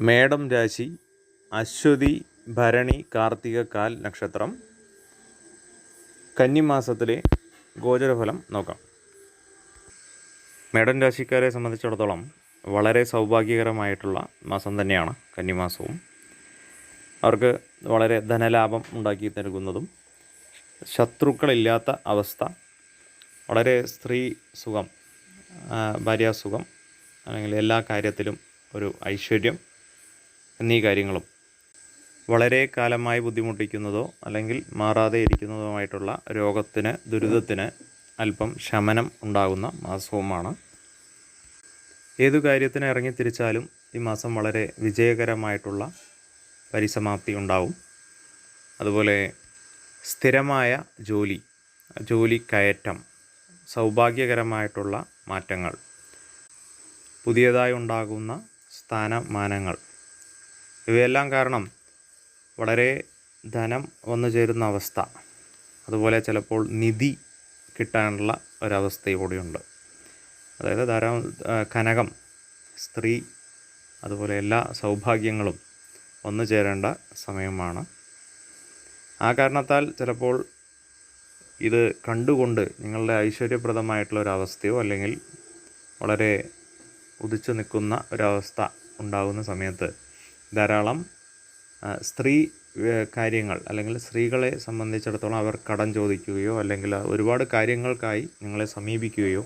മേടം രാശി അശ്വതി ഭരണി കാർത്തിക കാൽ നക്ഷത്രം കന്നിമാസത്തിലെ ഗോചരഫലം നോക്കാം. മേടം രാശിക്കാരെ സംബന്ധിച്ചിടത്തോളം വളരെ സൗഭാഗ്യകരമായിട്ടുള്ള മാസം തന്നെയാണ് കന്നിമാസവും. അവർക്ക് വളരെ ധനലാഭം ഉണ്ടാക്കി നൽകുന്നതും ശത്രുക്കളില്ലാത്ത അവസ്ഥ, വളരെ സ്ത്രീ സുഖം, ഭാര്യാസുഖം, അല്ലെങ്കിൽ എല്ലാ കാര്യത്തിലും ഒരു ഐശ്വര്യം എന്നീ കാര്യങ്ങളും വളരെ കാലമായി ബുദ്ധിമുട്ടിക്കുന്നതോ അല്ലെങ്കിൽ മാറാതെ ഇരിക്കുന്നതുമായിട്ടുള്ള രോഗത്തിന്, ദുരിതത്തിന് അല്പം ശമനം ഉണ്ടാകുന്ന മാസവുമാണ്. ഏതു കാര്യത്തിന് ഇറങ്ങിത്തിരിച്ചാലും ഈ മാസം വളരെ വിജയകരമായിട്ടുള്ള പരിസമാപ്തി ഉണ്ടാവും. അതുപോലെ സ്ഥിരമായ ജോലി കയറ്റം, സൗഭാഗ്യകരമായിട്ടുള്ള മാറ്റങ്ങൾ, പുതിയതായി ഉണ്ടാകുന്ന സ്ഥാനമാനങ്ങൾ, ഇവയെല്ലാം കാരണം വളരെ ധനം വന്നു ചേരുന്ന അവസ്ഥ, അതുപോലെ ചിലപ്പോൾ നിധി കിട്ടാനുള്ള ഒരവസ്ഥ കൂടിയുണ്ട്. അതായത് ധാരാളം കനകം, സ്ത്രീ, അതുപോലെ എല്ലാ സൗഭാഗ്യങ്ങളും വന്നു ചേരേണ്ട സമയമാണ്. ആ കാരണത്താൽ ചിലപ്പോൾ ഇത് കണ്ടുകൊണ്ട് നിങ്ങളുടെ ഐശ്വര്യപ്രദമായിട്ടുള്ള ഒരവസ്ഥയോ അല്ലെങ്കിൽ വളരെ ഉദിച്ചു നിൽക്കുന്ന ഒരവസ്ഥ ഉണ്ടാകുന്ന സമയത്ത് ധാരാളം സ്ത്രീ കാര്യങ്ങൾ, അല്ലെങ്കിൽ സ്ത്രീകളെ സംബന്ധിച്ചിടത്തോളം അവർ കടം ചോദിക്കുകയോ അല്ലെങ്കിൽ ഒരുപാട് കാര്യങ്ങൾക്കായി നിങ്ങളെ സമീപിക്കുകയോ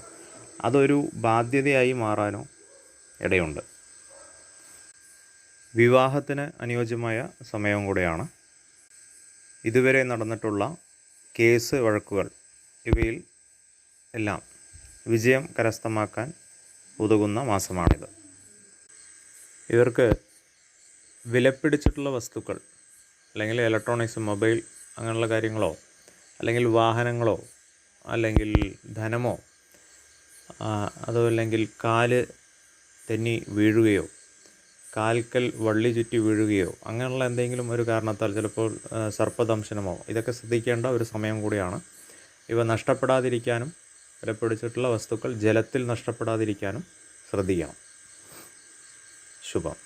അതൊരു ബാധ്യതയായി മാറാനോ ഇടയുണ്ട്. വിവാഹത്തിന് അനുയോജ്യമായ സമയവും കൂടെയാണ്. ഇതുവരെ നടന്നിട്ടുള്ള കേസ് വഴക്കുകൾ ഇവയിൽ എല്ലാം വിജയം കരസ്ഥമാക്കാൻ ഉതകുന്ന മാസമാണിത്. ഇവർക്ക് വിലപിടിച്ചിട്ടുള്ള വസ്തുക്കൾ, അല്ലെങ്കിൽ ഇലക്ട്രോണിക്സ്, മൊബൈൽ അങ്ങനെയുള്ള കാര്യങ്ങളോ, അല്ലെങ്കിൽ വാഹനങ്ങളോ, അല്ലെങ്കിൽ ധനമോ, അതോ അല്ലെങ്കിൽ കാല് തെന്നി വീഴുകയോ, കാൽക്കൽ വള്ളി ചുറ്റി വീഴുകയോ അങ്ങനെയുള്ള എന്തെങ്കിലും ഒരു കാരണത്താൽ ചിലപ്പോൾ സർപ്പദംശനമോ, ഇതൊക്കെ ശ്രദ്ധിക്കേണ്ട ഒരു സമയം കൂടിയാണ്. ഇവ നഷ്ടപ്പെടാതിരിക്കാനും വിലപിടിച്ചിട്ടുള്ള വസ്തുക്കൾ ജലത്തിൽ നഷ്ടപ്പെടാതിരിക്കാനും ശ്രദ്ധിക്കണം. ശുഭം.